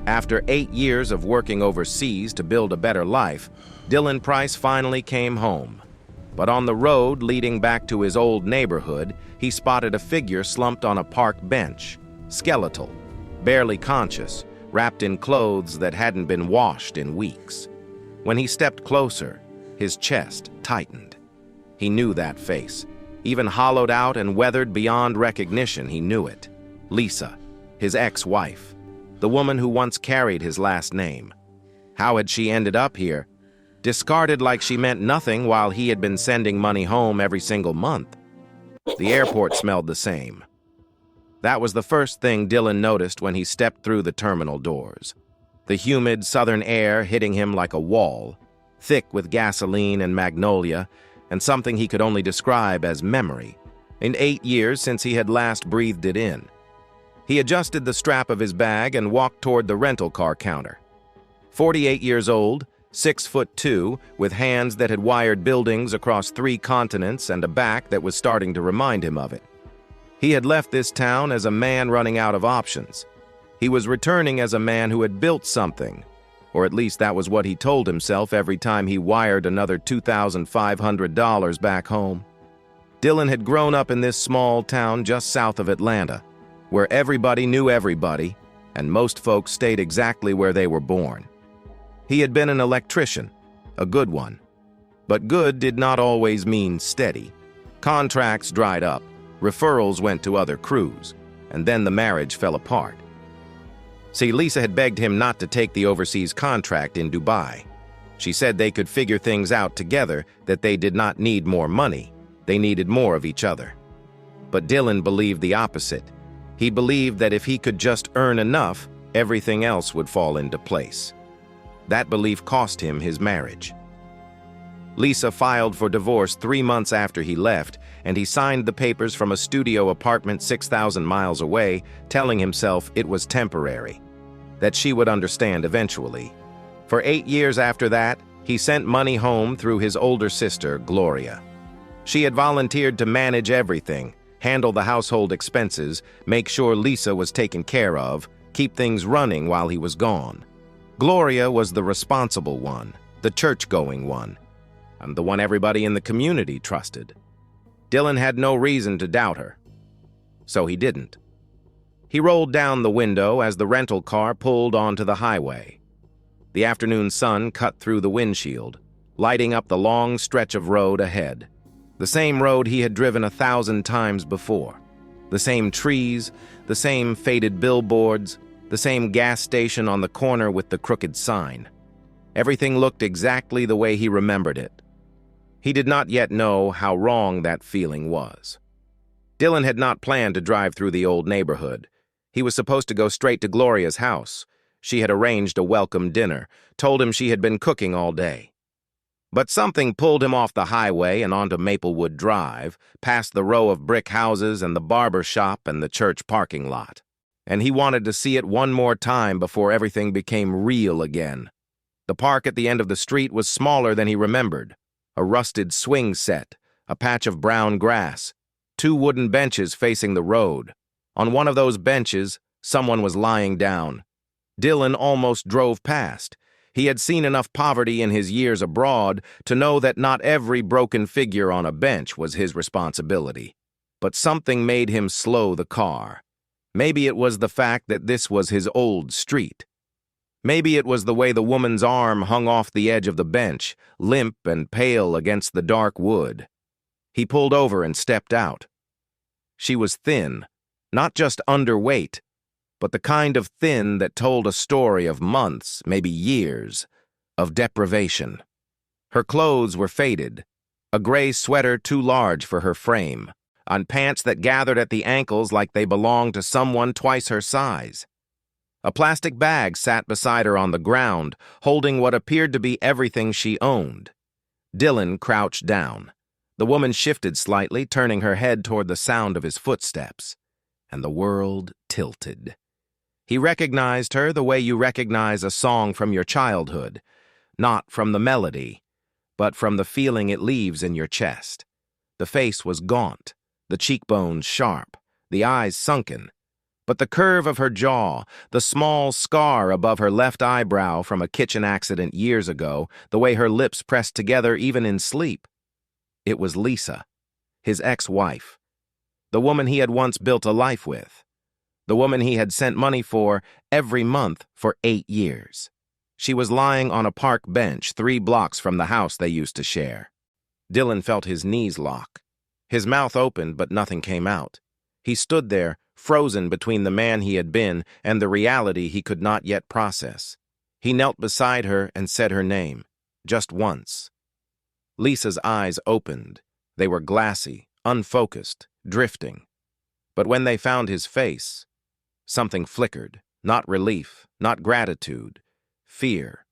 After 8 years of working overseas to build a better life, Dylan Price finally came home. But on the road leading back to his old neighborhood, he spotted a figure slumped on a park bench, skeletal, barely conscious, wrapped in clothes that hadn't been washed in weeks. When he stepped closer, his chest tightened. He knew that face. Even hollowed out and weathered beyond recognition, he knew it. Lisa, his ex-wife, the woman who once carried his last name. How had she ended up here? Discarded like she meant nothing while he had been sending money home every single month. The airport smelled the same. That was the first thing Dylan noticed when he stepped through the terminal doors. The humid southern air hitting him like a wall, thick with gasoline and magnolia, and something he could only describe as memory, in 8 years since he had last breathed it in. He adjusted the strap of his bag and walked toward the rental car counter. 48 years old, 6'2", with hands that had wired buildings across 3 continents and a back that was starting to remind him of it. He had left this town as a man running out of options. He was returning as a man who had built something, or at least that was what he told himself every time he wired another $2,500 back home. Dylan had grown up in this small town just south of Atlanta, where everybody knew everybody, and most folks stayed exactly where they were born. He had been an electrician, a good one. But good did not always mean steady. Contracts dried up, referrals went to other crews, and then the marriage fell apart. See, Lisa had begged him not to take the overseas contract in Dubai. She said they could figure things out together, that they did not need more money, they needed more of each other. But Dylan believed the opposite. He believed that if he could just earn enough, everything else would fall into place. That belief cost him his marriage. Lisa filed for divorce 3 months after he left, and he signed the papers from a studio apartment 6,000 miles away, telling himself it was temporary, that she would understand eventually. For 8 years after that, he sent money home through his older sister, Gloria. She had volunteered to manage everything, handle the household expenses, make sure Lisa was taken care of, keep things running while he was gone. Gloria was the responsible one, the church-going one, and the one everybody in the community trusted. Dylan had no reason to doubt her, so he didn't. He rolled down the window as the rental car pulled onto the highway. The afternoon sun cut through the windshield, lighting up the long stretch of road ahead. The same road he had driven 1,000 times before. The same trees, the same faded billboards, the same gas station on the corner with the crooked sign. Everything looked exactly the way he remembered it. He did not yet know how wrong that feeling was. Dylan had not planned to drive through the old neighborhood. He was supposed to go straight to Gloria's house. She had arranged a welcome dinner, told him she had been cooking all day. But something pulled him off the highway and onto Maplewood Drive, past the row of brick houses and the barber shop and the church parking lot. And he wanted to see it one more time before everything became real again. The park at the end of the street was smaller than he remembered. A rusted swing set, a patch of brown grass, 2 wooden benches facing the road. On one of those benches, someone was lying down. Dylan almost drove past. He had seen enough poverty in his years abroad to know that not every broken figure on a bench was his responsibility. But something made him slow the car. Maybe it was the fact that this was his old street. Maybe it was the way the woman's arm hung off the edge of the bench, limp and pale against the dark wood. He pulled over and stepped out. She was thin, not just underweight, but the kind of thin that told a story of months, maybe years, of deprivation. Her clothes were faded, a gray sweater too large for her frame, on pants that gathered at the ankles like they belonged to someone twice her size. A plastic bag sat beside her on the ground, holding what appeared to be everything she owned. Dylan crouched down. The woman shifted slightly, turning her head toward the sound of his footsteps, and the world tilted. He recognized her the way you recognize a song from your childhood, not from the melody, but from the feeling it leaves in your chest. The face was gaunt, the cheekbones sharp, the eyes sunken, But the curve of her jaw, the small scar above her left eyebrow from a kitchen accident years ago, the way her lips pressed together even in sleep. It was Lisa, his ex-wife, the woman he had once built a life with, the woman he had sent money for every month for 8 years. She was lying on a park bench 3 blocks from the house they used to share. Dylan felt his knees lock. His mouth opened, but nothing came out. He stood there, frozen between the man he had been and the reality he could not yet process. He knelt beside her and said her name, just once. Lisa's eyes opened. They were glassy, unfocused, drifting. But when they found his face, something flickered, not relief, not gratitude, fear.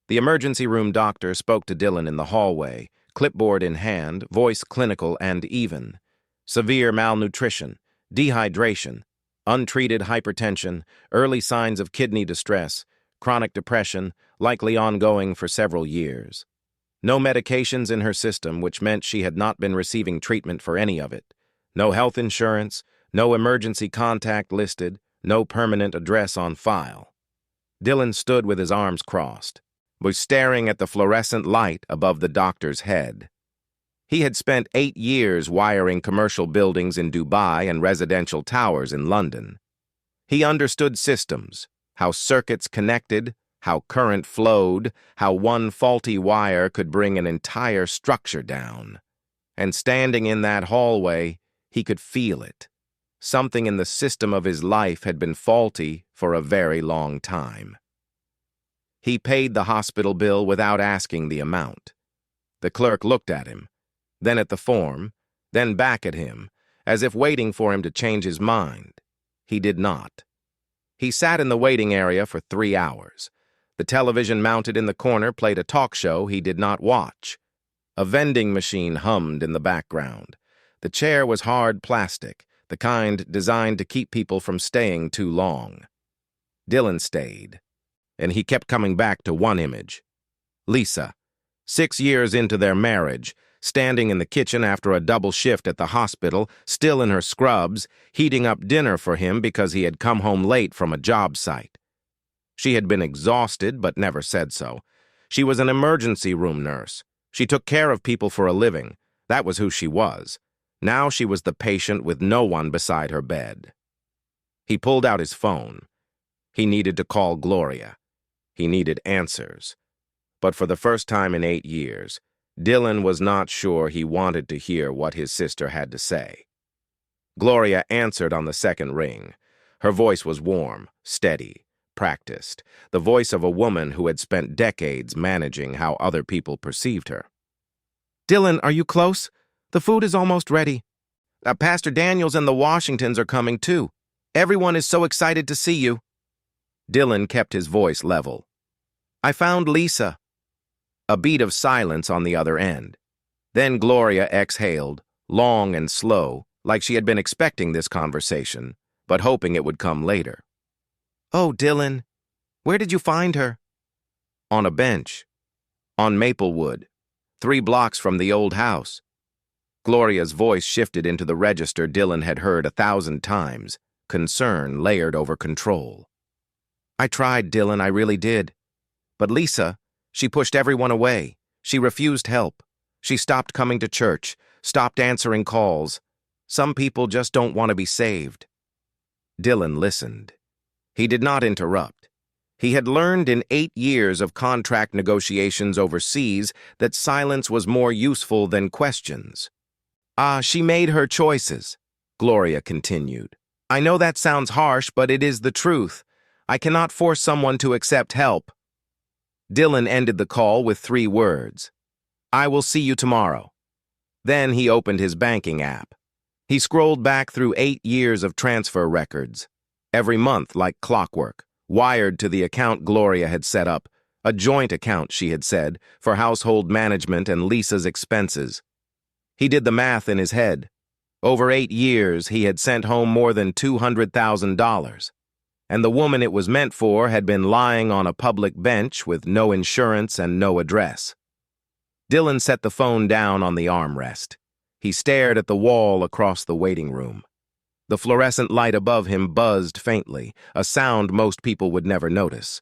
The emergency room doctor spoke to Dylan in the hallway, clipboard in hand, voice clinical and even. Severe malnutrition, dehydration, untreated hypertension, early signs of kidney distress, chronic depression, likely ongoing for several years. No medications in her system, which meant she had not been receiving treatment for any of it. No health insurance, no emergency contact listed, no permanent address on file. Dylan stood with his arms crossed, was staring at the fluorescent light above the doctor's head. He had spent 8 years wiring commercial buildings in Dubai and residential towers in London. He understood systems, how circuits connected, how current flowed, how one faulty wire could bring an entire structure down. And standing in that hallway, he could feel it. Something in the system of his life had been faulty for a very long time. He paid the hospital bill without asking the amount. The clerk looked at him, then at the form, then back at him, as if waiting for him to change his mind. He did not. He sat in the waiting area for 3 hours. The television mounted in the corner played a talk show he did not watch. A vending machine hummed in the background. The chair was hard plastic, the kind designed to keep people from staying too long. Dylan stayed, and he kept coming back to one image. Lisa, 6 years into their marriage, standing in the kitchen after a double shift at the hospital, still in her scrubs, heating up dinner for him because he had come home late from a job site. She had been exhausted, but never said so. She was an emergency room nurse. She took care of people for a living. That was who she was. Now she was the patient with no one beside her bed. He pulled out his phone. He needed to call Gloria. He needed answers. But for the first time in 8 years, Dylan was not sure he wanted to hear what his sister had to say. Gloria answered on the second ring. Her voice was warm, steady, practiced, the voice of a woman who had spent decades managing how other people perceived her. "Dylan, are you close? The food is almost ready. Pastor Daniels and the Washingtons are coming too. Everyone is so excited to see you." Dylan kept his voice level. "I found Lisa." A beat of silence on the other end. Then Gloria exhaled, long and slow, like she had been expecting this conversation, but hoping it would come later. "Oh, Dylan, where did you find her?" "On a bench. On Maplewood, 3 blocks from the old house." Gloria's voice shifted into the register Dylan had heard 1,000 times, concern layered over control. "I tried, Dylan, I really did. But Lisa, she pushed everyone away. She refused help. She stopped coming to church, stopped answering calls. Some people just don't want to be saved." Dylan listened. He did not interrupt. He had learned in 8 years of contract negotiations overseas that silence was more useful than questions. She made her choices," Gloria continued. "I know that sounds harsh, but it is the truth. I cannot force someone to accept help." Dylan ended the call with 3 words. "I will see you tomorrow." Then he opened his banking app. He scrolled back through 8 years of transfer records. Every month, like clockwork, wired to the account Gloria had set up, a joint account, she had said, for household management and Lisa's expenses. He did the math in his head. Over 8 years, he had sent home more than $200,000. And the woman it was meant for had been lying on a public bench with no insurance and no address. Dylan set the phone down on the armrest. He stared at the wall across the waiting room. The fluorescent light above him buzzed faintly, a sound most people would never notice.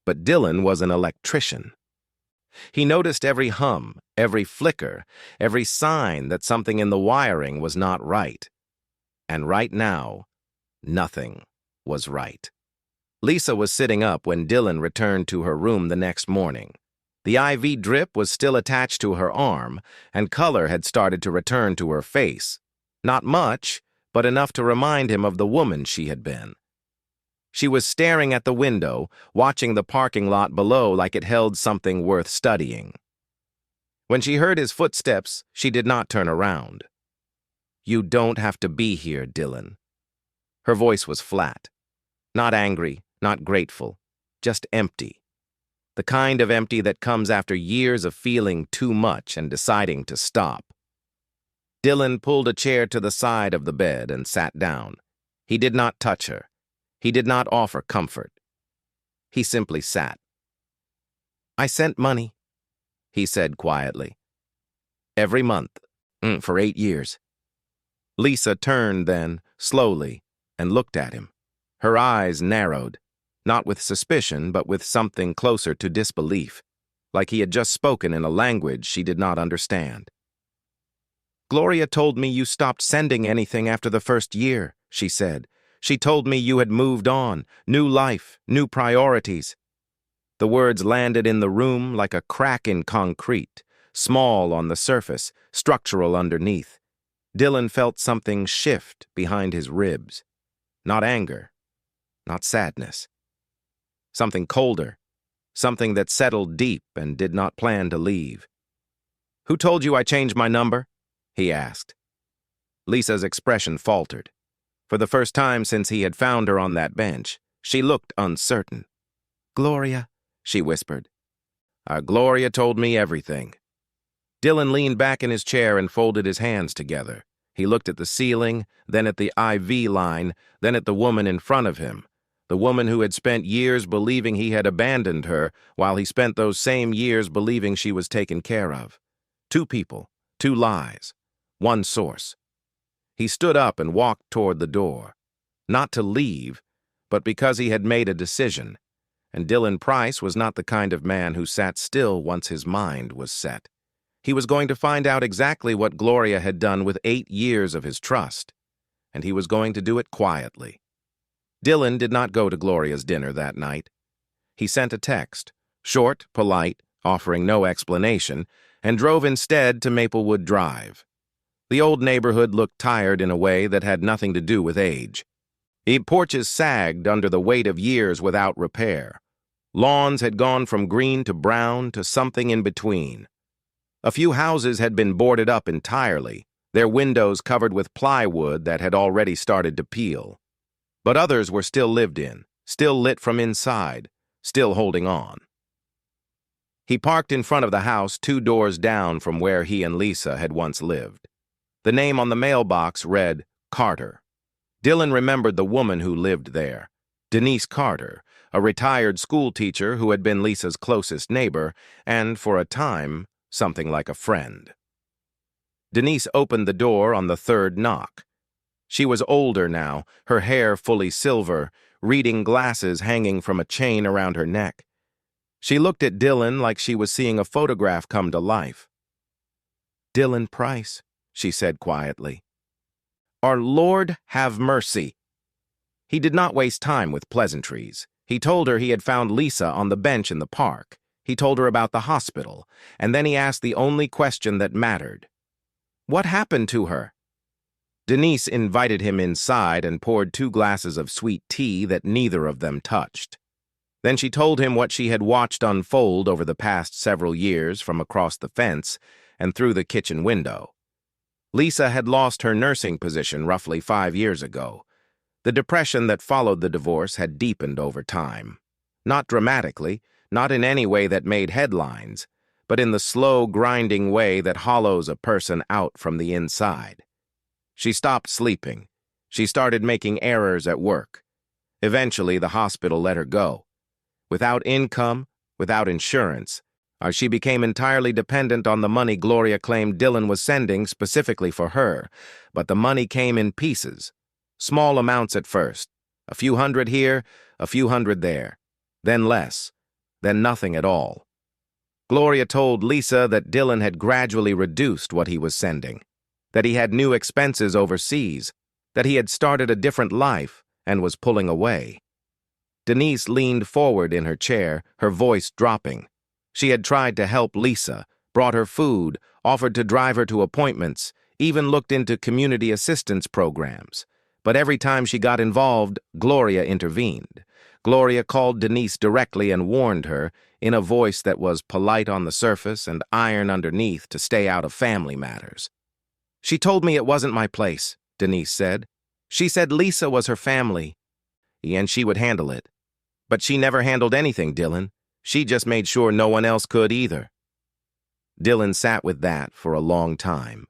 But Dylan was an electrician. He noticed every hum, every flicker, every sign that something in the wiring was not right. And right now, nothing was right. Lisa was sitting up when Dylan returned to her room the next morning. The IV drip was still attached to her arm, and color had started to return to her face. Not much, but enough to remind him of the woman she had been. She was staring at the window, watching the parking lot below like it held something worth studying. When she heard his footsteps, she did not turn around. "You don't have to be here, Dylan." Her voice was flat. Not angry, not grateful, just empty. The kind of empty that comes after years of feeling too much and deciding to stop. Dylan pulled a chair to the side of the bed and sat down. He did not touch her. He did not offer comfort. He simply sat. "I sent money," he said quietly. "Every month, for 8 years. Lisa turned then, slowly, and looked at him. Her eyes narrowed, not with suspicion, but with something closer to disbelief, like he had just spoken in a language she did not understand. "Gloria told me you stopped sending anything after the first year," she said. "She told me you had moved on, new life, new priorities." The words landed in the room like a crack in concrete, small on the surface, structural underneath. Dylan felt something shift behind his ribs. Not anger, not sadness. Something colder, something that settled deep and did not plan to leave. "Who told you I changed my number?" he asked. Lisa's expression faltered. For the first time since he had found her on that bench, she looked uncertain. "Gloria," she whispered. Gloria told me everything." Dylan leaned back in his chair and folded his hands together. He looked at the ceiling, then at the IV line, then at the woman in front of him, the woman who had spent years believing he had abandoned her, while he spent those same years believing she was taken care of. 2 people, 2 lies, 1 source. He stood up and walked toward the door, not to leave, but because he had made a decision, and Dylan Price was not the kind of man who sat still once his mind was set. He was going to find out exactly what Gloria had done with 8 years of his trust, and he was going to do it quietly. Dylan did not go to Gloria's dinner that night. He sent a text, short, polite, offering no explanation, and drove instead to Maplewood Drive. The old neighborhood looked tired in a way that had nothing to do with age. Porches sagged under the weight of years without repair. Lawns had gone from green to brown to something in between. A few houses had been boarded up entirely, their windows covered with plywood that had already started to peel. But others were still lived in, still lit from inside, still holding on. He parked in front of the house 2 doors down from where he and Lisa had once lived. The name on the mailbox read Carter. Dylan remembered the woman who lived there, Denise Carter, a retired school teacher who had been Lisa's closest neighbor and, for a time, something like a friend. Denise opened the door on the 3rd knock. She was older now, her hair fully silver, reading glasses hanging from a chain around her neck. She looked at Dylan like she was seeing a photograph come to life. "Dylan Price," she said quietly. "Our Lord have mercy." He did not waste time with pleasantries. He told her he had found Lisa on the bench in the park. He told her about the hospital, and then he asked the only question that mattered. "What happened to her?" Denise invited him inside and poured 2 glasses of sweet tea that neither of them touched. Then she told him what she had watched unfold over the past several years from across the fence and through the kitchen window. Lisa had lost her nursing position roughly 5 years ago. The depression that followed the divorce had deepened over time. Not dramatically, not in any way that made headlines, but in the slow, grinding way that hollows a person out from the inside. She stopped sleeping. She started making errors at work. Eventually, the hospital let her go. Without income, without insurance, she became entirely dependent on the money Gloria claimed Dylan was sending specifically for her, but the money came in pieces. Small amounts at first. A few hundred here, a few hundred there. Then less. Then nothing at all. Gloria told Lisa that Dylan had gradually reduced what he was sending, that he had new expenses overseas, that he had started a different life and was pulling away. Denise leaned forward in her chair, her voice dropping. She had tried to help Lisa, brought her food, offered to drive her to appointments, even looked into community assistance programs. But every time she got involved, Gloria intervened. Gloria called Denise directly and warned her, in a voice that was polite on the surface and iron underneath, to stay out of family matters. "She told me it wasn't my place," Denise said. "She said Lisa was her family, and she would handle it. But she never handled anything, Dylan. She just made sure no one else could either." Dylan sat with that for a long time.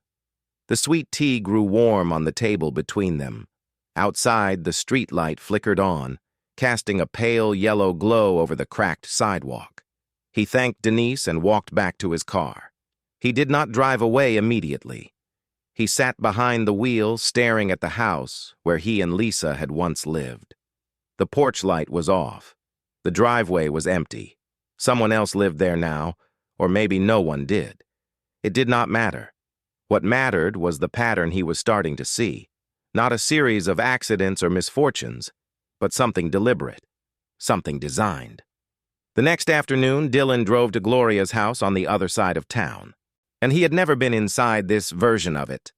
The sweet tea grew warm on the table between them. Outside, the street light flickered on, casting a pale yellow glow over the cracked sidewalk. He thanked Denise and walked back to his car. He did not drive away immediately. He sat behind the wheel, staring at the house where he and Lisa had once lived. The porch light was off. The driveway was empty. Someone else lived there now, or maybe no one did. It did not matter. What mattered was the pattern he was starting to see. Not a series of accidents or misfortunes, but something deliberate, something designed. The next afternoon, Dylan drove to Gloria's house on the other side of town, and he had never been inside this version of it.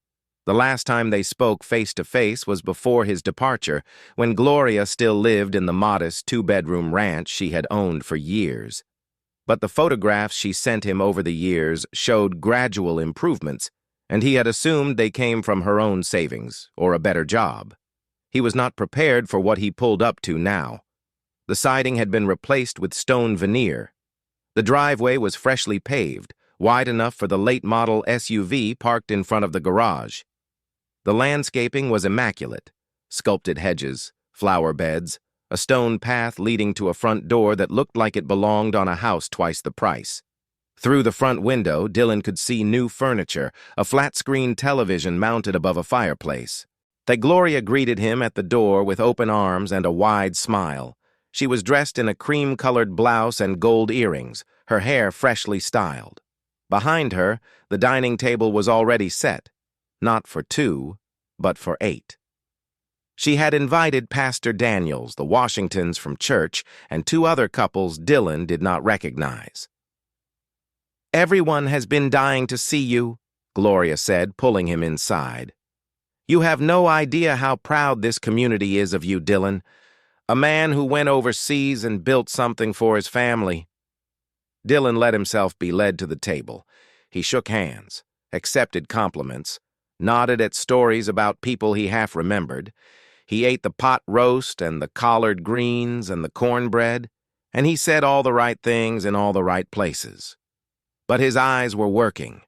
The last time they spoke face-to-face was before his departure, when Gloria still lived in the modest two-bedroom ranch she had owned for years. But the photographs she sent him over the years showed gradual improvements, and he had assumed they came from her own savings or a better job. He was not prepared for what he pulled up to now. The siding had been replaced with stone veneer. The driveway was freshly paved, wide enough for the late-model SUV parked in front of the garage. The landscaping was immaculate: sculpted hedges, flower beds, a stone path leading to a front door that looked like it belonged on a house twice the price. Through the front window, Dylan could see new furniture, a flat-screen television mounted above a fireplace. Gloria greeted him at the door with open arms and a wide smile. She was dressed in a cream-colored blouse and gold earrings, her hair freshly styled. Behind her, the dining table was already set, not for 2, but for 8. She had invited Pastor Daniels, the Washingtons from church, and 2 other couples Dylan did not recognize. "Everyone has been dying to see you," Gloria said, pulling him inside. "You have no idea how proud this community is of you, Dylan. A man who went overseas and built something for his family." Dylan let himself be led to the table. He shook hands, accepted compliments, nodded at stories about people he half remembered. He ate the pot roast and the collard greens and the cornbread, and he said all the right things in all the right places. But his eyes were working.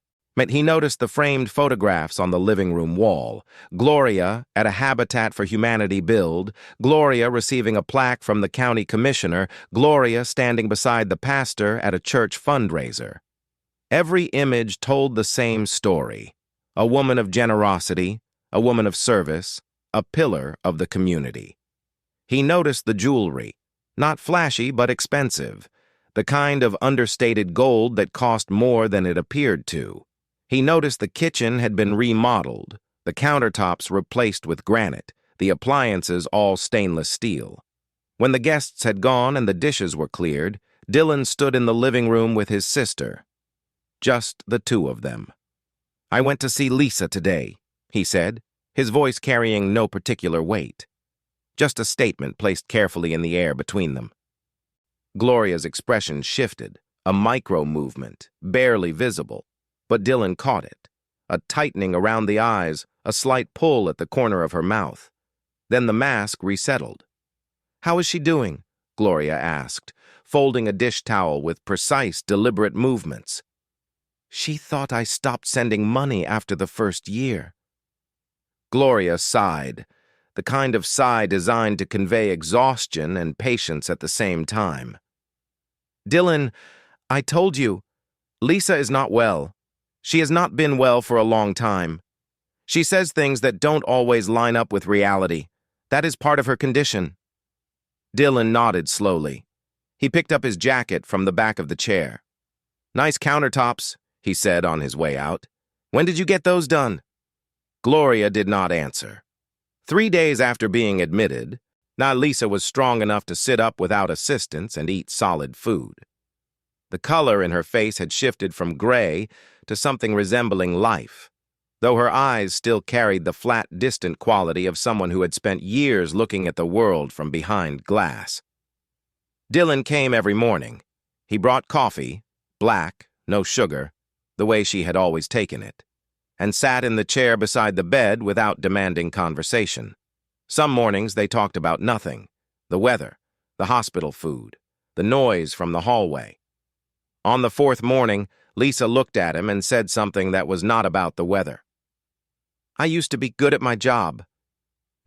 He noticed the framed photographs on the living room wall. Gloria at a Habitat for Humanity build, Gloria receiving a plaque from the county commissioner, Gloria standing beside the pastor at a church fundraiser. Every image told the same story: a woman of generosity, a woman of service, a pillar of the community. He noticed the jewelry, not flashy but expensive, the kind of understated gold that cost more than it appeared to. He noticed the kitchen had been remodeled, the countertops replaced with granite, the appliances all stainless steel. When the guests had gone and the dishes were cleared, Dylan stood in the living room with his sister. Just the 2 of them. "I went to see Lisa today," he said, his voice carrying no particular weight. Just a statement placed carefully in the air between them. Gloria's expression shifted, a micro-movement, barely visible. But Dylan caught it, a tightening around the eyes, a slight pull at the corner of her mouth. Then the mask resettled. "How is she doing?" Gloria asked, folding a dish towel with precise, deliberate movements. "She thought I stopped sending money after the first year." Gloria sighed, the kind of sigh designed to convey exhaustion and patience at the same time. "Dylan, I told you, Lisa is not well. She has not been well for a long time. She says things that don't always line up with reality. That is part of her condition. Dylan nodded slowly. He picked up his jacket from the back of the chair. Nice countertops, he said on his way out. When did you get those done? Gloria did not answer. 3 days after being admitted, now Lisa was strong enough to sit up without assistance and eat solid food. The color in her face had shifted from gray to something resembling life, though her eyes still carried the flat, distant quality of someone who had spent years looking at the world from behind glass. Dylan came every morning. He brought coffee, black, no sugar, the way she had always taken it, and sat in the chair beside the bed without demanding conversation. Some mornings they talked about nothing: the weather, the hospital food, the noise from the hallway. On the 4th morning, Lisa looked at him and said something that was not about the weather. I used to be good at my job.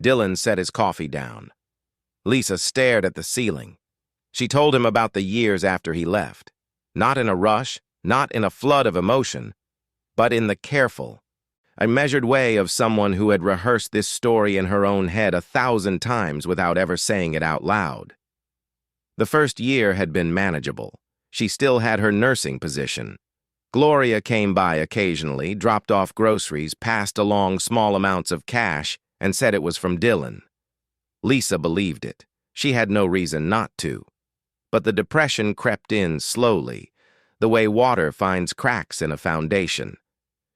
Dylan set his coffee down. Lisa stared at the ceiling. She told him about the years after he left. Not in a rush, not in a flood of emotion, but in the careful, a measured way of someone who had rehearsed this story in her own head 1,000 times without ever saying it out loud. The first year had been manageable. She still had her nursing position. Gloria came by occasionally, dropped off groceries, passed along small amounts of cash, and said it was from Dylan. Lisa believed it. She had no reason not to. But the depression crept in slowly, the way water finds cracks in a foundation.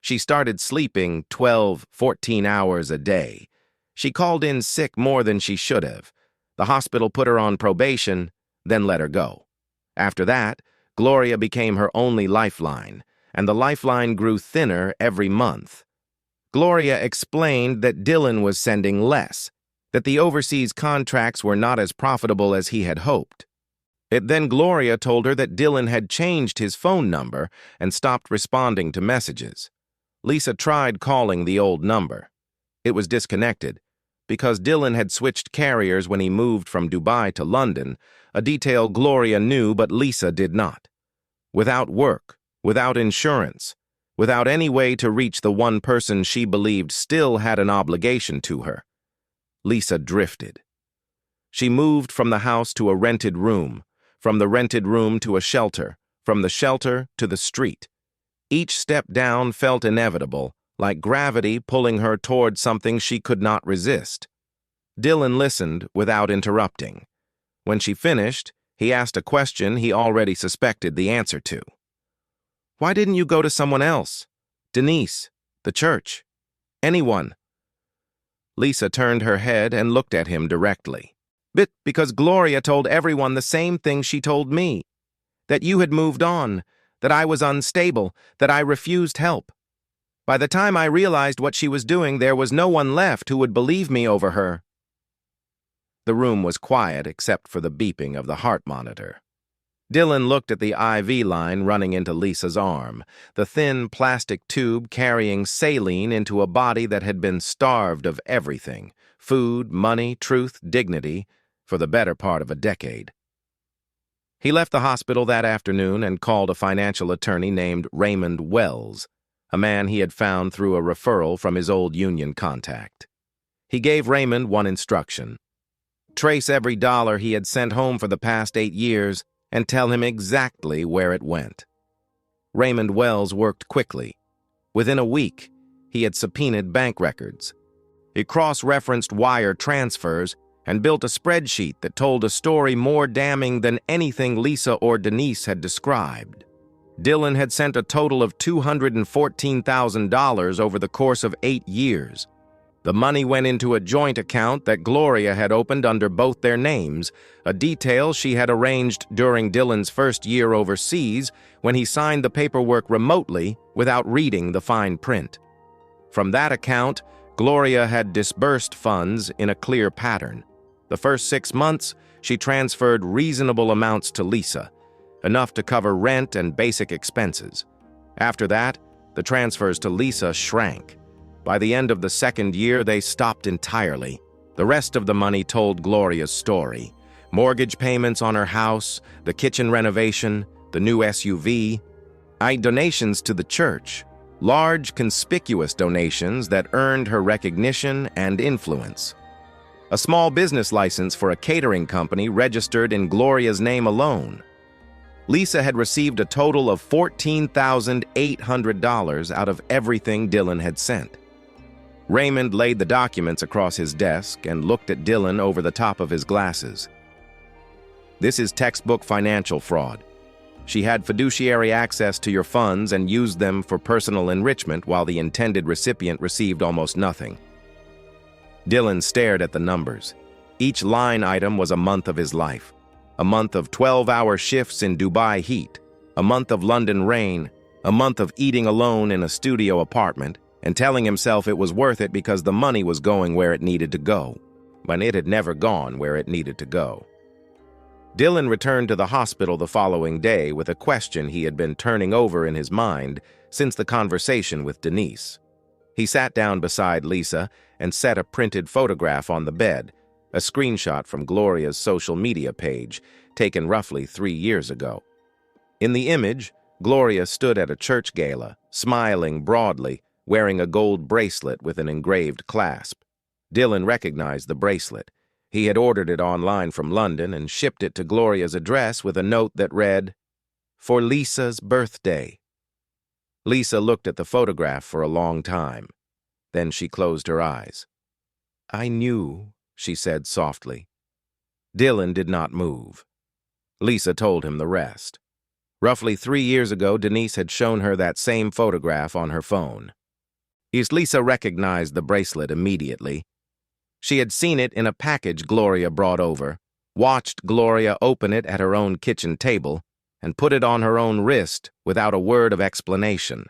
She started sleeping 12, 14 hours a day. She called in sick more than she should have. The hospital put her on probation, then let her go. After that, Gloria became her only lifeline, and the lifeline grew thinner every month. Gloria explained that Dylan was sending less, that the overseas contracts were not as profitable as he had hoped. Then Gloria told her that Dylan had changed his phone number and stopped responding to messages. Lisa tried calling the old number. It was disconnected because Dylan had switched carriers when he moved from Dubai to London, a detail Gloria knew but Lisa did not. Without work, without insurance, without any way to reach the one person she believed still had an obligation to her, Lisa drifted. She moved from the house to a rented room, from the rented room to a shelter, from the shelter to the street. Each step down felt inevitable, like gravity pulling her toward something she could not resist. Dylan listened without interrupting. When she finished, he asked a question he already suspected the answer to. Why didn't you go to someone else? Denise, the church, anyone? Lisa turned her head and looked at him directly. Because Gloria told everyone the same thing she told me. That you had moved on, that I was unstable, that I refused help. By the time I realized what she was doing, there was no one left who would believe me over her. The room was quiet except for the beeping of the heart monitor. Dylan looked at the IV line running into Lisa's arm, the thin plastic tube carrying saline into a body that had been starved of everything: food, money, truth, dignity, for the better part of a decade. He left the hospital that afternoon and called a financial attorney named Raymond Wells, a man he had found through a referral from his old union contact. He gave Raymond one instruction: trace every dollar he had sent home for the past 8 years and tell him exactly where it went. Raymond Wells worked quickly. Within a week, he had subpoenaed bank records. He cross-referenced wire transfers and built a spreadsheet that told a story more damning than anything Lisa or Denise had described. Dylan had sent a total of $214,000 over the course of 8 years. The money went into a joint account that Gloria had opened under both their names, a detail she had arranged during Dylan's first year overseas when he signed the paperwork remotely without reading the fine print. From that account, Gloria had disbursed funds in a clear pattern. The first 6 months, she transferred reasonable amounts to Lisa, enough to cover rent and basic expenses. After that, the transfers to Lisa shrank. By the end of the 2nd year, they stopped entirely. The rest of the money told Gloria's story: mortgage payments on her house, the kitchen renovation, the new SUV, donations to the church, large, conspicuous donations that earned her recognition and influence. a small business license for a catering company registered in Gloria's name alone. Lisa had received a total of $14,800 out of everything Dylan had sent. Raymond laid the documents across his desk and looked at Dylan over the top of his glasses. This is textbook financial fraud. She had fiduciary access to your funds and used them for personal enrichment while the intended recipient received almost nothing. Dylan stared at the numbers. Each line item was a month of his life. A month of 12-hour shifts in Dubai heat, a month of London rain, a month of eating alone in a studio apartment, and telling himself it was worth it because the money was going where it needed to go, when it had never gone where it needed to go. Dylan returned to the hospital the following day with a question he had been turning over in his mind since the conversation with Denise. He sat down beside Lisa and set a printed photograph on the bed, a screenshot from Gloria's social media page, taken roughly 3 years ago. In the image, Gloria stood at a church gala, smiling broadly, wearing a gold bracelet with an engraved clasp. Dylan recognized the bracelet. He had ordered it online from London and shipped it to Gloria's address with a note that read, "For Lisa's birthday." Lisa looked at the photograph for a long time. Then she closed her eyes. "I knew," she said softly. Dylan did not move. Lisa told him the rest. Roughly 3 years ago, Denise had shown her that same photograph on her phone. Lisa recognized the bracelet immediately. She had seen it in a package Gloria brought over, watched Gloria open it at her own kitchen table, and put it on her own wrist without a word of explanation.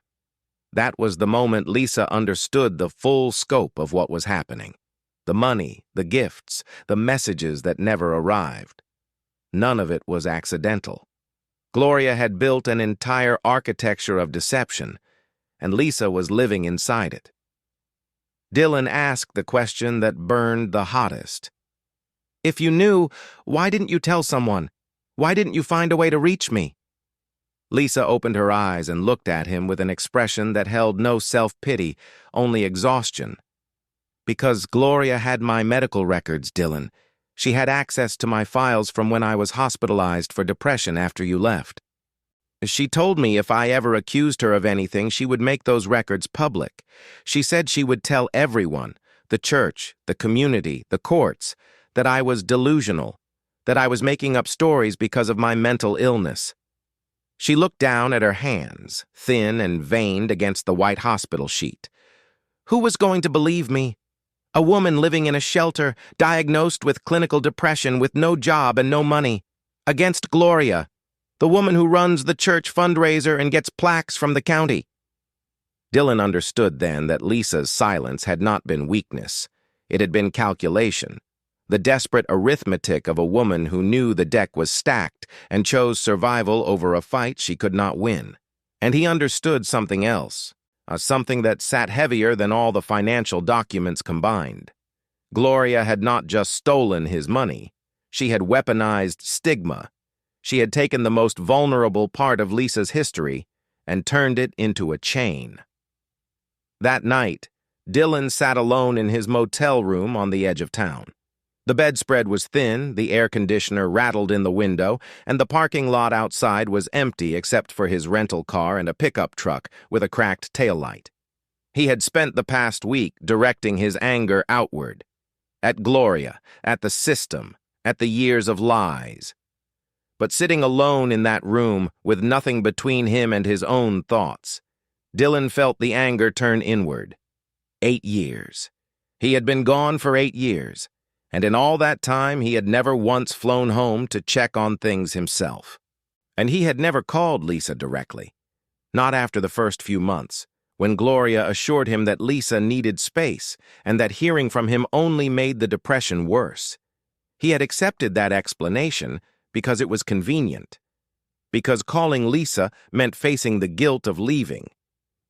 That was the moment Lisa understood the full scope of what was happening. The money, the gifts, the messages that never arrived. None of it was accidental. Gloria had built an entire architecture of deception, and Lisa was living inside it. Dylan asked the question that burned the hottest. "If you knew, why didn't you tell someone? Why didn't you find a way to reach me?" Lisa opened her eyes and looked at him with an expression that held no self-pity, only exhaustion. "Because Gloria had my medical records, Dylan. She had access to my files from when I was hospitalized for depression after you left. She told me if I ever accused her of anything, she would make those records public. She said she would tell everyone, the church, the community, the courts, that I was delusional, that I was making up stories because of my mental illness." She looked down at her hands, thin and veined against the white hospital sheet. "Who was going to believe me? A woman living in a shelter, diagnosed with clinical depression with no job and no money. Against Gloria, the woman who runs the church fundraiser and gets plaques from the county." Dylan understood then that Lisa's silence had not been weakness. It had been calculation. The desperate arithmetic of a woman who knew the deck was stacked and chose survival over a fight she could not win. And he understood something else, something that sat heavier than all the financial documents combined. Gloria had not just stolen his money. She had weaponized stigma. She had taken the most vulnerable part of Lisa's history and turned it into a chain. That night, Dylan sat alone in his motel room on the edge of town. The bedspread was thin, the air conditioner rattled in the window, and the parking lot outside was empty except for his rental car and a pickup truck with a cracked taillight. He had spent the past week directing his anger outward, at Gloria, at the system, at the years of lies. But sitting alone in that room, with nothing between him and his own thoughts, Dylan felt the anger turn inward. 8 years. He had been gone for 8 years. And in all that time, he had never once flown home to check on things himself. And he had never called Lisa directly. Not after the first few months, when Gloria assured him that Lisa needed space and that hearing from him only made the depression worse. He had accepted that explanation because it was convenient. Because calling Lisa meant facing the guilt of leaving.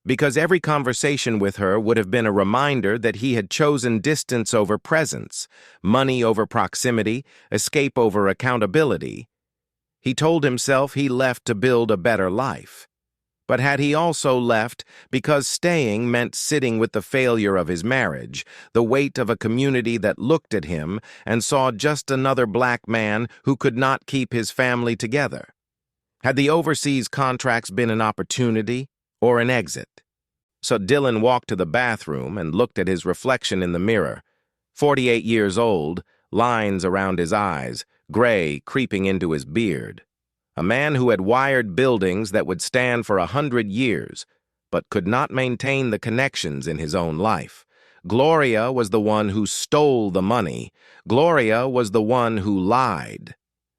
Because every conversation with her would have been a reminder that he had chosen distance over presence, money over proximity, escape over accountability. He told himself he left to build a better life. But had he also left because staying meant sitting with the failure of his marriage, the weight of a community that looked at him and saw just another black man who could not keep his family together? Had the overseas contracts been an opportunity or an exit? So Dylan walked to the bathroom and looked at his reflection in the mirror. 48 years old, lines around his eyes, gray creeping into his beard. A man who had wired buildings that would stand for 100 years, but could not maintain the connections in his own life. Gloria was the one who stole the money. Gloria was the one who lied.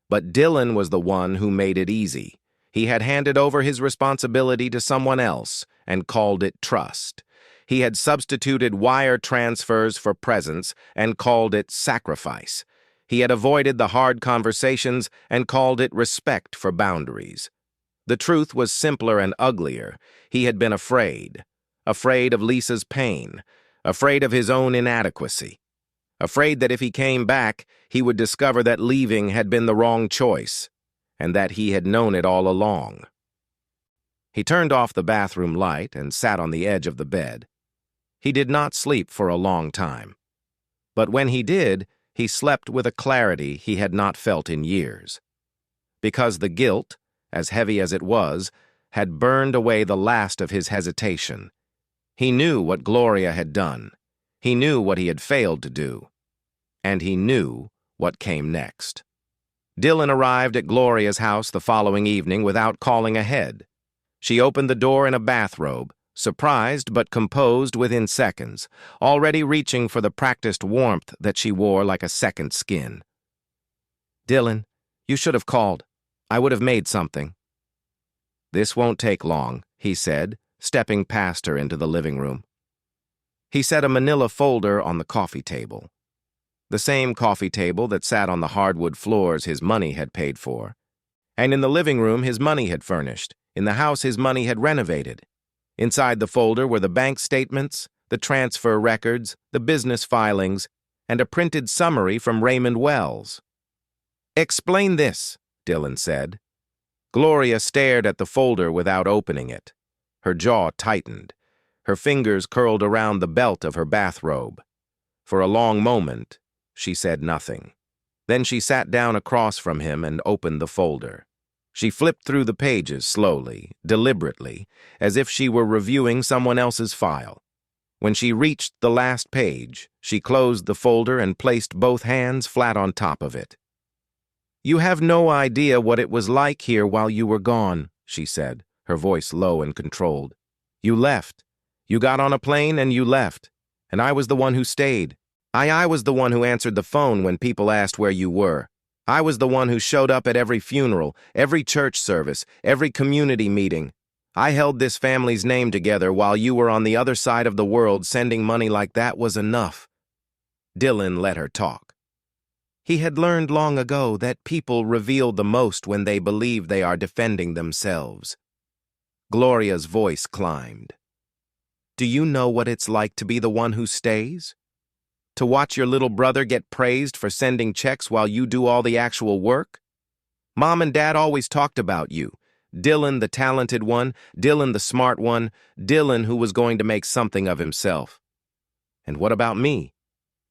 But Dylan was the one who made it easy. He had handed over his responsibility to someone else and called it trust. He had substituted wire transfers for presence and called it sacrifice. He had avoided the hard conversations and called it respect for boundaries. The truth was simpler and uglier. He had been afraid. Afraid of Lisa's pain. Afraid of his own inadequacy. Afraid that if he came back, he would discover that leaving had been the wrong choice, and that he had known it all along. He turned off the bathroom light and sat on the edge of the bed. He did not sleep for a long time. But when he did, he slept with a clarity he had not felt in years. Because the guilt, as heavy as it was, had burned away the last of his hesitation. He knew what Gloria had done. He knew what he had failed to do. And he knew what came next. Dylan arrived at Gloria's house the following evening without calling ahead. She opened the door in a bathrobe, surprised but composed within seconds, already reaching for the practiced warmth that she wore like a second skin. "Dylan, you should have called. I would have made something." "This won't take long," he said, stepping past her into the living room. He set a manila folder on the coffee table. The same coffee table that sat on the hardwood floors his money had paid for. And in the living room his money had furnished, in the house his money had renovated. Inside the folder were the bank statements, the transfer records, the business filings, and a printed summary from Raymond Wells. "Explain this," Dylan said. Gloria stared at the folder without opening it. Her jaw tightened. Her fingers curled around the belt of her bathrobe. For a long moment, she said nothing. Then she sat down across from him and opened the folder. She flipped through the pages slowly, deliberately, as if she were reviewing someone else's file. When she reached the last page, she closed the folder and placed both hands flat on top of it. "You have no idea what it was like here while you were gone," she said, her voice low and controlled. "You left. You got on a plane and you left. And I was the one who stayed. I was the one who answered the phone when people asked where you were. I was the one who showed up at every funeral, every church service, every community meeting. I held this family's name together while you were on the other side of the world. Sending money like that was enough." Dylan let her talk. He had learned long ago that people reveal the most when they believe they are defending themselves. Gloria's voice climbed. "Do you know what it's like to be the one who stays? To watch your little brother get praised for sending checks while you do all the actual work? Mom and Dad always talked about you. Dylan, the talented one, Dylan, the smart one, Dylan who was going to make something of himself. And what about me?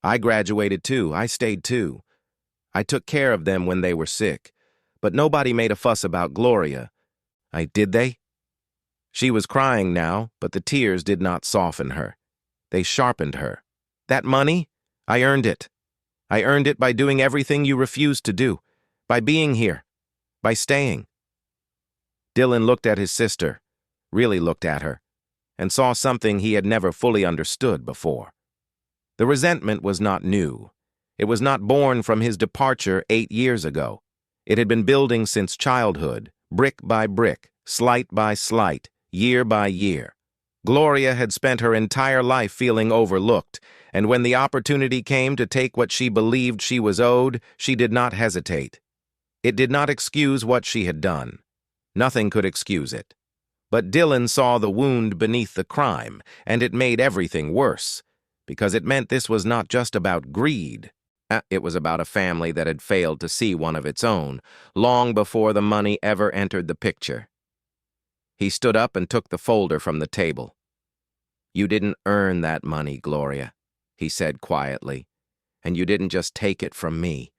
I graduated too. I stayed too. I took care of them when they were sick. But nobody made a fuss about Gloria. Did they?" She was crying now, but the tears did not soften her. They sharpened her. "That money? I earned it. I earned it by doing everything you refused to do, by being here, by staying." Dylan looked at his sister, really looked at her, and saw something he had never fully understood before. The resentment was not new. It was not born from his departure 8 years ago. It had been building since childhood, brick by brick, slight by slight, year by year. Gloria had spent her entire life feeling overlooked, and when the opportunity came to take what she believed she was owed, she did not hesitate. It did not excuse what she had done. Nothing could excuse it. But Dylan saw the wound beneath the crime, and it made everything worse, because it meant this was not just about greed. It was about a family that had failed to see one of its own, long before the money ever entered the picture. He stood up and took the folder from the table. "You didn't earn that money, Gloria," he said quietly. "And you didn't just take it from me.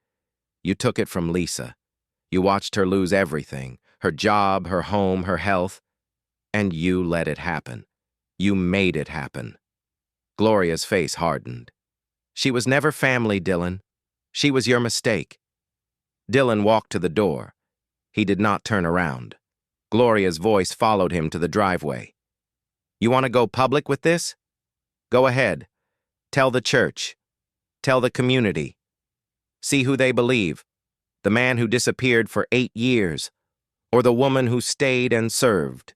You took it from Lisa. You watched her lose everything, her job, her home, her health, and you let it happen. You made it happen." Gloria's face hardened. "She was never family, Dylan. She was your mistake." Dylan walked to the door. He did not turn around. Gloria's voice followed him to the driveway. "You want to go public with this? Go ahead. Tell the church. Tell the community. See who they believe. The man who disappeared for 8 years, or the woman who stayed and served."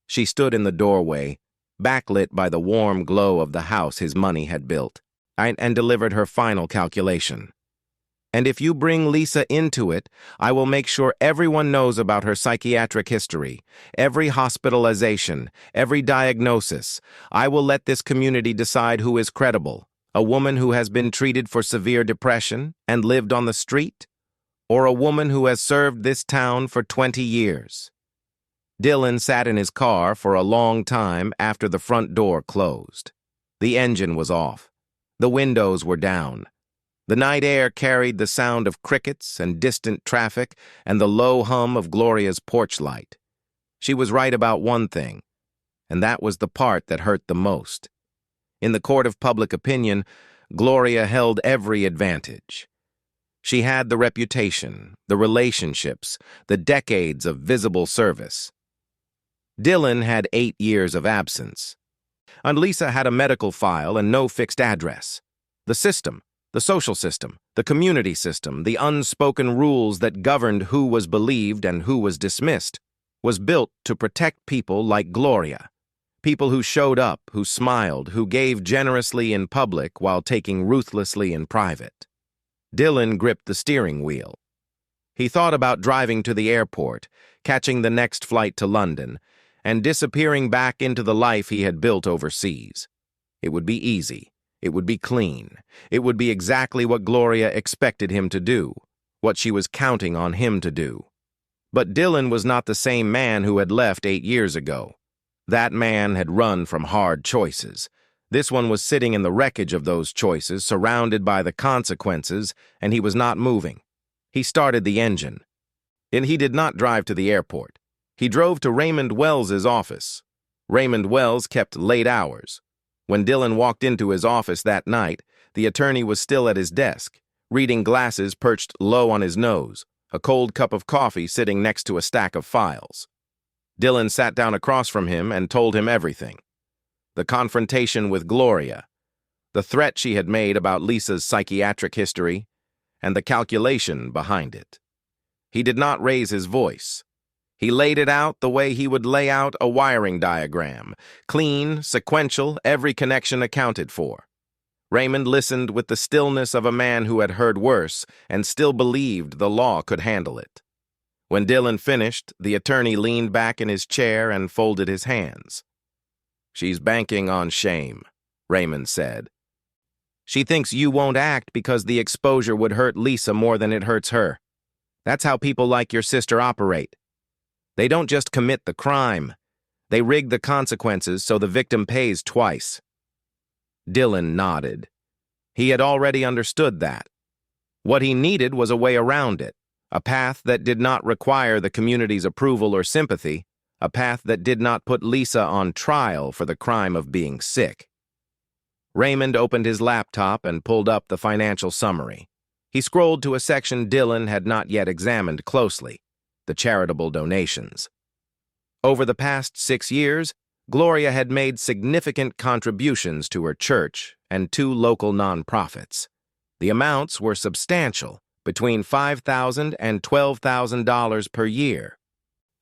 She stood in the doorway, backlit by the warm glow of the house his money had built, and delivered her final calculation. "And if you bring Lisa into it, I will make sure everyone knows about her psychiatric history, every hospitalization, every diagnosis. I will let this community decide who is credible, a woman who has been treated for severe depression and lived on the street, or a woman who has served this town for 20 years. Dylan sat in his car for a long time after the front door closed. The engine was off. The windows were down. The night air carried the sound of crickets and distant traffic and the low hum of Gloria's porch light. She was right about one thing, and that was the part that hurt the most. In the court of public opinion, Gloria held every advantage. She had the reputation, the relationships, the decades of visible service. Dylan had 8 years of absence. And Lisa had a medical file and no fixed address. The system, the social system, the community system, the unspoken rules that governed who was believed and who was dismissed, was built to protect people like Gloria. People who showed up, who smiled, who gave generously in public while taking ruthlessly in private. Dylan gripped the steering wheel. He thought about driving to the airport, catching the next flight to London, and disappearing back into the life he had built overseas. It would be easy. It would be clean. It would be exactly what Gloria expected him to do, what she was counting on him to do. But Dylan was not the same man who had left 8 years ago. That man had run from hard choices. This one was sitting in the wreckage of those choices, surrounded by the consequences, and he was not moving. He started the engine. And he did not drive to the airport. He drove to Raymond Wells's office. Raymond Wells kept late hours. When Dylan walked into his office that night, the attorney was still at his desk, reading glasses perched low on his nose, a cold cup of coffee sitting next to a stack of files. Dylan sat down across from him and told him everything. The confrontation with Gloria, the threat she had made about Lisa's psychiatric history, and the calculation behind it. He did not raise his voice. He laid it out the way he would lay out a wiring diagram, clean, sequential, every connection accounted for. Raymond listened with the stillness of a man who had heard worse and still believed the law could handle it. When Dylan finished, the attorney leaned back in his chair and folded his hands. "She's banking on shame," Raymond said. "She thinks you won't act because the exposure would hurt Lisa more than it hurts her. That's how people like your sister operate. They don't just commit the crime. They rig the consequences so the victim pays twice." Dylan nodded. He had already understood that. What he needed was a way around it, a path that did not require the community's approval or sympathy, a path that did not put Lisa on trial for the crime of being sick. Raymond opened his laptop and pulled up the financial summary. He scrolled to a section Dylan had not yet examined closely: the charitable donations. Over the past 6 years, Gloria had made significant contributions to her church and 2 local nonprofits. The amounts were substantial, between $5,000 and $12,000 per year.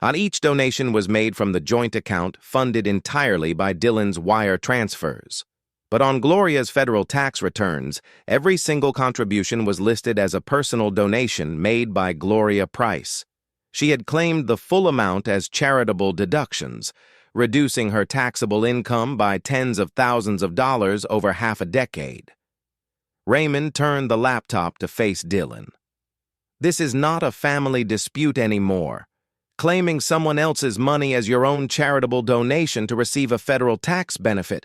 On each donation was made from the joint account funded entirely by Dylan's wire transfers. But on Gloria's federal tax returns, every single contribution was listed as a personal donation made by Gloria Price. She had claimed the full amount as charitable deductions, reducing her taxable income by tens of thousands of dollars over half a decade. Raymond turned the laptop to face Dylan. "This is not a family dispute anymore. claiming someone else's money as your own charitable donation to receive a federal tax benefit.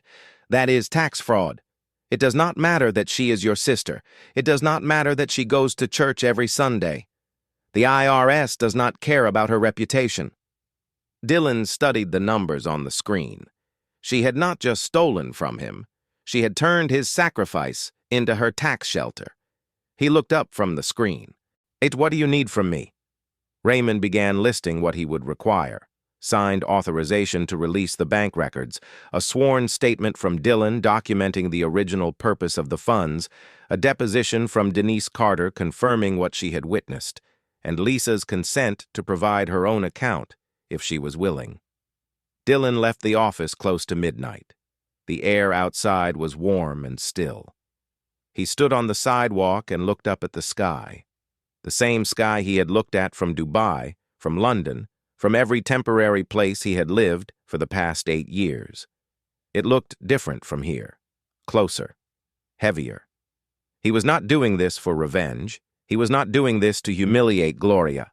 That is tax fraud. It does not matter that she is your sister. It does not matter that she goes to church every Sunday. The IRS does not care about her reputation. Dylan studied the numbers on the screen. She had not just stolen from him. She had turned his sacrifice into her tax shelter. He looked up from the screen. What do you need from me?" Raymond began listing what he would require. Signed authorization to release the bank records, a sworn statement from Dylan documenting the original purpose of the funds, a deposition from Denise Carter confirming what she had witnessed, and Lisa's consent to provide her own account if she was willing. Dylan left the office close to midnight. The air outside was warm and still. He stood on the sidewalk and looked up at the sky. The same sky he had looked at from Dubai, from London, from every temporary place he had lived for the past 8 years. It looked different from here, closer, heavier. He was not doing this for revenge. He was not doing this to humiliate Gloria.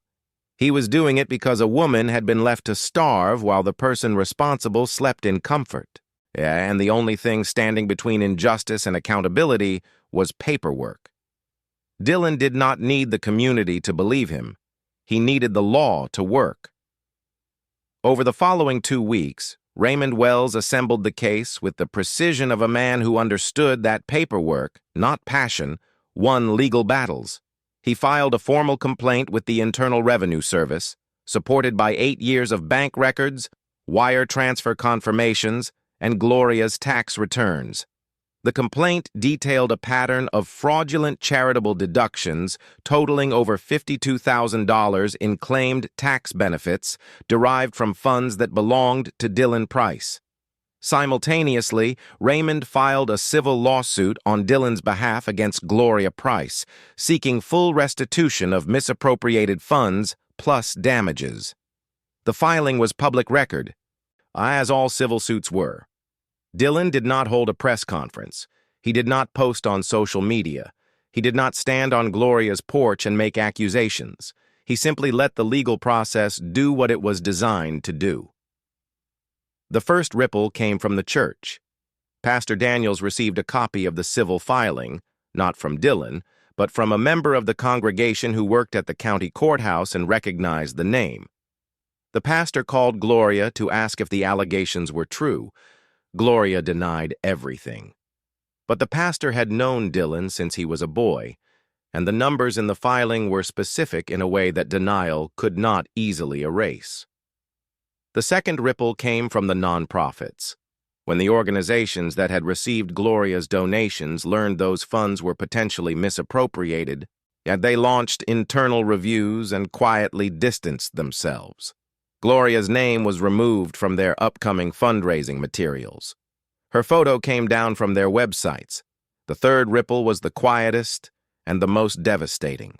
He was doing it because a woman had been left to starve while the person responsible slept in comfort. And the only thing standing between injustice and accountability was paperwork. Dylan did not need the community to believe him. He needed the law to work. Over the following 2 weeks, Raymond Wells assembled the case with the precision of a man who understood that paperwork, not passion, won legal battles. He filed a formal complaint with the Internal Revenue Service, supported by 8 years of bank records, wire transfer confirmations, and Gloria's tax returns. The complaint detailed a pattern of fraudulent charitable deductions totaling over $52,000 in claimed tax benefits derived from funds that belonged to Dylan Price. Simultaneously, Raymond filed a civil lawsuit on Dylan's behalf against Gloria Price, seeking full restitution of misappropriated funds plus damages. The filing was public record, as all civil suits were. Dylan did not hold a press conference. He did not post on social media. He did not stand on Gloria's porch and make accusations. He simply let the legal process do what it was designed to do. The first ripple came from the church. Pastor Daniels received a copy of the civil filing, not from Dylan, but from a member of the congregation who worked at the county courthouse and recognized the name. The pastor called Gloria to ask if the allegations were true. Gloria denied everything. But the pastor had known Dylan since he was a boy, and the numbers in the filing were specific in a way that denial could not easily erase. The second ripple came from the nonprofits. When the organizations that had received Gloria's donations learned those funds were potentially misappropriated, they launched internal reviews and quietly distanced themselves. Gloria's name was removed from their upcoming fundraising materials. Her photo came down from their websites. The third ripple was the quietest and the most devastating.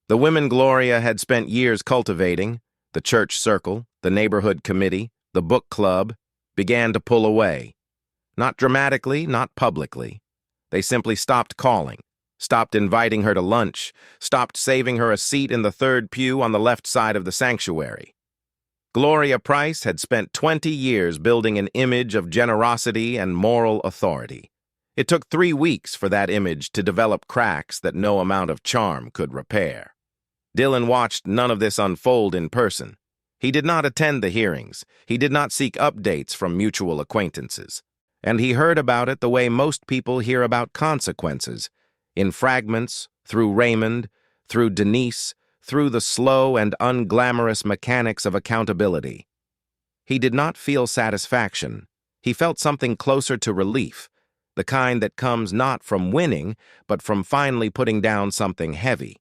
The women Gloria had spent years cultivating, the church circle, the neighborhood committee, the book club, began to pull away. Not dramatically, not publicly. They simply stopped calling, stopped inviting her to lunch, stopped saving her a seat in the third pew on the left side of the sanctuary. Gloria Price had spent 20 years building an image of generosity and moral authority. It took 3 weeks for that image to develop cracks that no amount of charm could repair. Dylan watched none of this unfold in person. He did not attend the hearings. He did not seek updates from mutual acquaintances. And he heard about it the way most people hear about consequences, in fragments, through Raymond, through Denise, through the slow and unglamorous mechanics of accountability. He did not feel satisfaction. He felt something closer to relief, the kind that comes not from winning, but from finally putting down something heavy.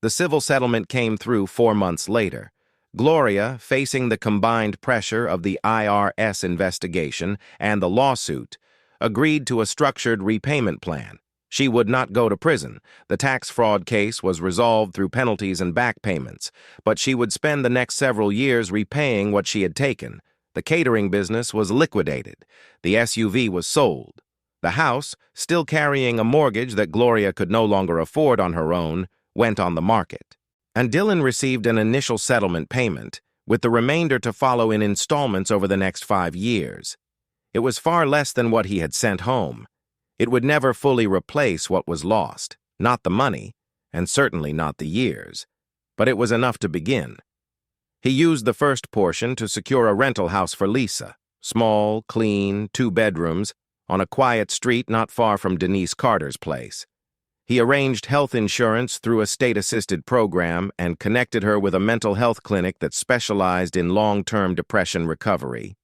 The civil settlement came through 4 months later. Gloria, facing the combined pressure of the IRS investigation and the lawsuit, agreed to a structured repayment plan. She would not go to prison. The tax fraud case was resolved through penalties and back payments, but she would spend the next several years repaying what she had taken. The catering business was liquidated. The SUV was sold. The house, still carrying a mortgage that Gloria could no longer afford on her own, went on the market. and Dylan received an initial settlement payment, with the remainder to follow in installments over the next 5 years. It was far less than what he had sent home. It would never fully replace what was lost, not the money, and certainly not the years, but it was enough to begin. He used the first portion to secure a rental house for Lisa, small, clean, 2 bedrooms, on a quiet street not far from Denise Carter's place. He arranged health insurance through a state-assisted program and connected her with a mental health clinic that specialized in long-term depression recovery.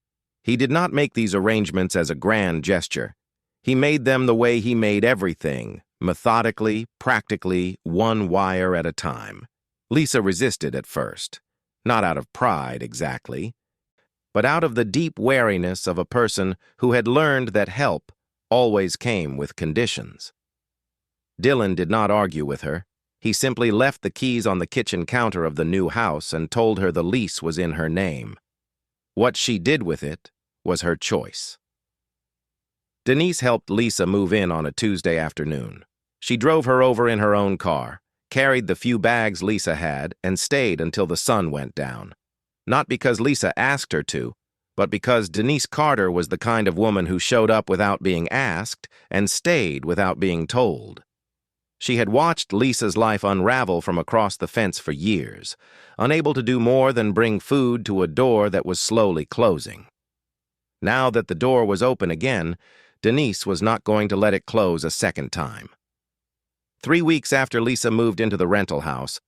He did not make these arrangements as a grand gesture. He made them the way he made everything, methodically, practically, one wire at a time. Lisa resisted at first, not out of pride exactly, but out of the deep wariness of a person who had learned that help always came with conditions. Dylan did not argue with her. He simply left the keys on the kitchen counter of the new house and told her the lease was in her name. What she did with it was her choice. Denise helped Lisa move in on a Tuesday afternoon. She drove her over in her own car, carried the few bags Lisa had, and stayed until the sun went down. Not because Lisa asked her to, but because Denise Carter was the kind of woman who showed up without being asked and stayed without being told. She had watched Lisa's life unravel from across the fence for years, unable to do more than bring food to a door that was slowly closing. Now that the door was open again, Denise was not going to let it close a second time. 3 weeks after Lisa moved into the rental house,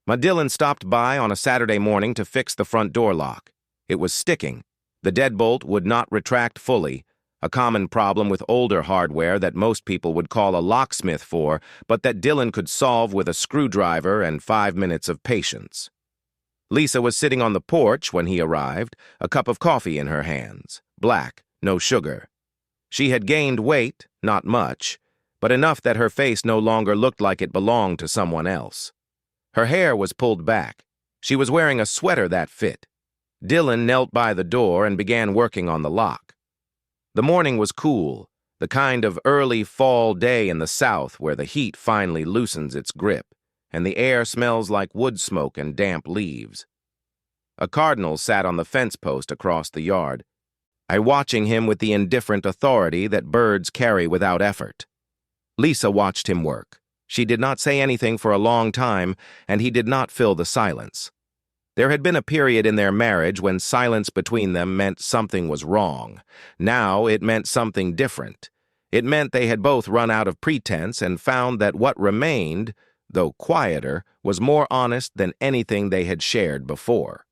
Dylan stopped by on a Saturday morning to fix the front door lock. It was sticking. The deadbolt would not retract fully, a common problem with older hardware that most people would call a locksmith for, but that Dylan could solve with a screwdriver and 5 minutes of patience. Lisa was sitting on the porch when he arrived, a cup of coffee in her hands, black, no sugar. She had gained weight, not much, but enough that her face no longer looked like it belonged to someone else. Her hair was pulled back. She was wearing a sweater that fit. Dylan knelt by the door and began working on the lock. The morning was cool, the kind of early fall day in the South where the heat finally loosens its grip, and the air smells like wood smoke and damp leaves. A cardinal sat on the fence post across the yard, watching him with the indifferent authority that birds carry without effort. Lisa watched him work. She did not say anything for a long time, and he did not fill the silence. There had been a period in their marriage when silence between them meant something was wrong. Now it meant something different. It meant they had both run out of pretense and found that what remained, though quieter, was more honest than anything they had shared before.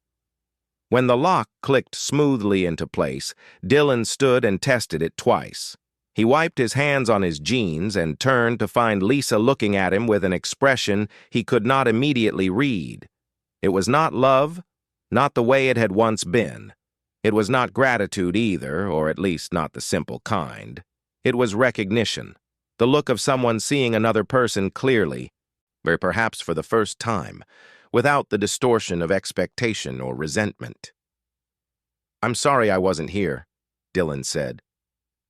When the lock clicked smoothly into place, Dylan stood and tested it twice. He wiped his hands on his jeans and turned to find Lisa looking at him with an expression he could not immediately read. It was not love, not the way it had once been. It was not gratitude either, or at least not the simple kind. It was recognition, the look of someone seeing another person clearly, or perhaps for the first time, without the distortion of expectation or resentment. "I'm sorry I wasn't here," Dylan said.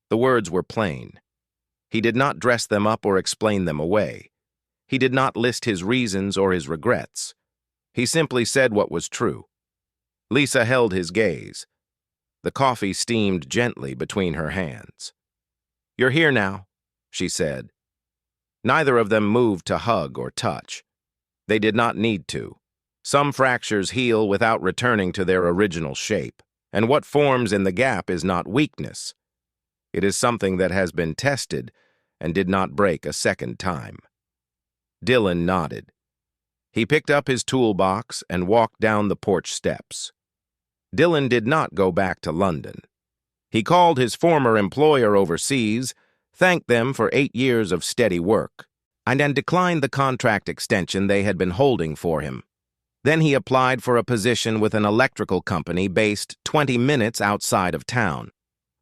The words were plain. He did not dress them up or explain them away. He did not list his reasons or his regrets. He simply said what was true. Lisa held his gaze. The coffee steamed gently between her hands. "You're here now," she said. Neither of them moved to hug or touch. They did not need to. Some fractures heal without returning to their original shape, and what forms in the gap is not weakness. It is something that has been tested and did not break a second time. Dylan nodded. He picked up his toolbox and walked down the porch steps. Dylan did not go back to London. He called his former employer overseas, thanked them for 8 years of steady work, and then declined the contract extension they had been holding for him. Then he applied for a position with an electrical company based 20 minutes outside of town,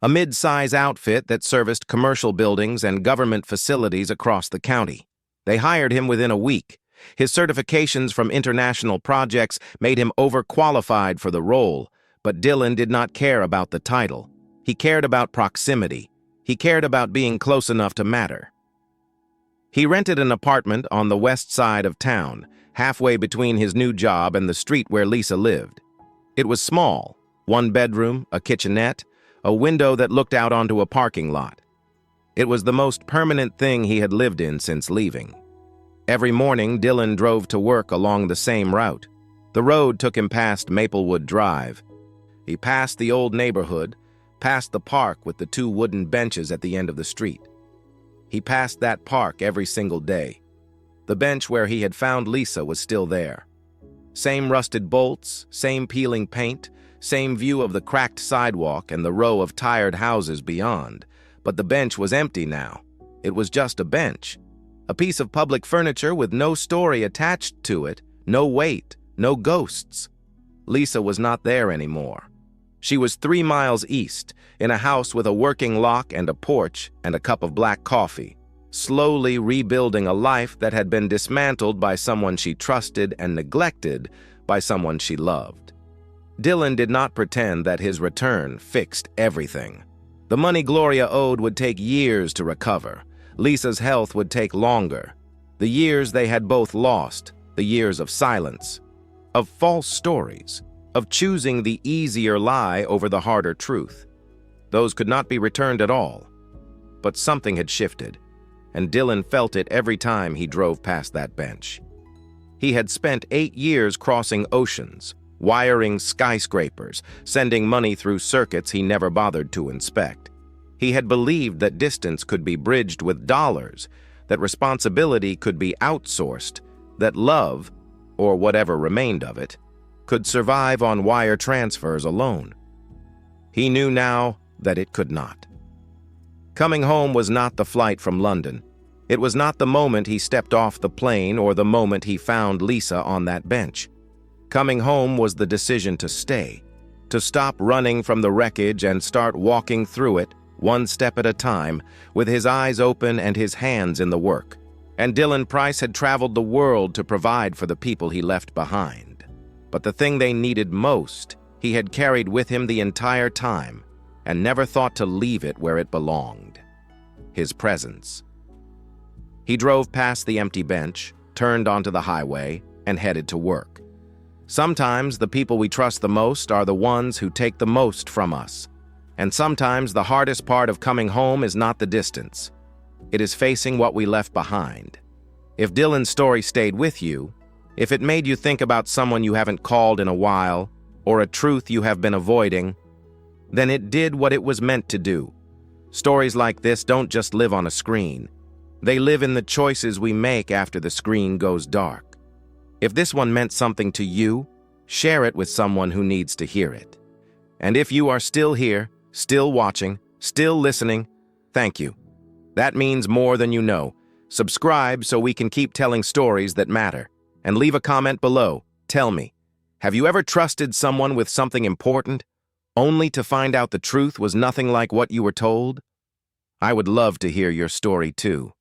a mid-size outfit that serviced commercial buildings and government facilities across the county. They hired him within a week. His certifications from international projects made him overqualified for the role, but Dylan did not care about the title. He cared about proximity. He cared about being close enough to matter. He rented an apartment on the west side of town, halfway between his new job and the street where Lisa lived. It was small, one bedroom, a kitchenette, a window that looked out onto a parking lot. It was the most permanent thing he had lived in since leaving. Every morning, Dylan drove to work along the same route. The road took him past Maplewood Drive. He passed the old neighborhood, past the park with the 2 wooden benches at the end of the street. He passed that park every single day. The bench where he had found Lisa was still there. Same rusted bolts, same peeling paint, same view of the cracked sidewalk and the row of tired houses beyond. But the bench was empty now. It was just a bench. A piece of public furniture with no story attached to it, no weight, no ghosts. Lisa was not there anymore. She was 3 miles east, in a house with a working lock and a porch and a cup of black coffee, slowly rebuilding a life that had been dismantled by someone she trusted and neglected by someone she loved. Dylan did not pretend that his return fixed everything. The money Gloria owed would take years to recover. Lisa's health would take longer. The years they had both lost, the years of silence, of false stories, of choosing the easier lie over the harder truth. Those could not be returned at all. But something had shifted, and Dylan felt it every time he drove past that bench. He had spent 8 years crossing oceans, wiring skyscrapers, sending money through circuits he never bothered to inspect. He had believed that distance could be bridged with dollars, that responsibility could be outsourced, that love, or whatever remained of it, could survive on wire transfers alone. He knew now that it could not. Coming home was not the flight from London. It was not the moment he stepped off the plane or the moment he found Lisa on that bench. Coming home was the decision to stay, to stop running from the wreckage and start walking through it, one step at a time, with his eyes open and his hands in the work. And Dylan Price had traveled the world to provide for the people he left behind. But the thing they needed most, he had carried with him the entire time, and never thought to leave it where it belonged: his presence. He drove past the empty bench, turned onto the highway, and headed to work. Sometimes the people we trust the most are the ones who take the most from us. And sometimes the hardest part of coming home is not the distance. It is facing what we left behind. If Dylan's story stayed with you, if it made you think about someone you haven't called in a while, or a truth you have been avoiding, then it did what it was meant to do. Stories like this don't just live on a screen. They live in the choices we make after the screen goes dark. If this one meant something to you, share it with someone who needs to hear it. And if you are still here, still watching, still listening, thank you. That means more than you know. Subscribe so we can keep telling stories that matter. And leave a comment below. Tell me, have you ever trusted someone with something important, only to find out the truth was nothing like what you were told? I would love to hear your story too.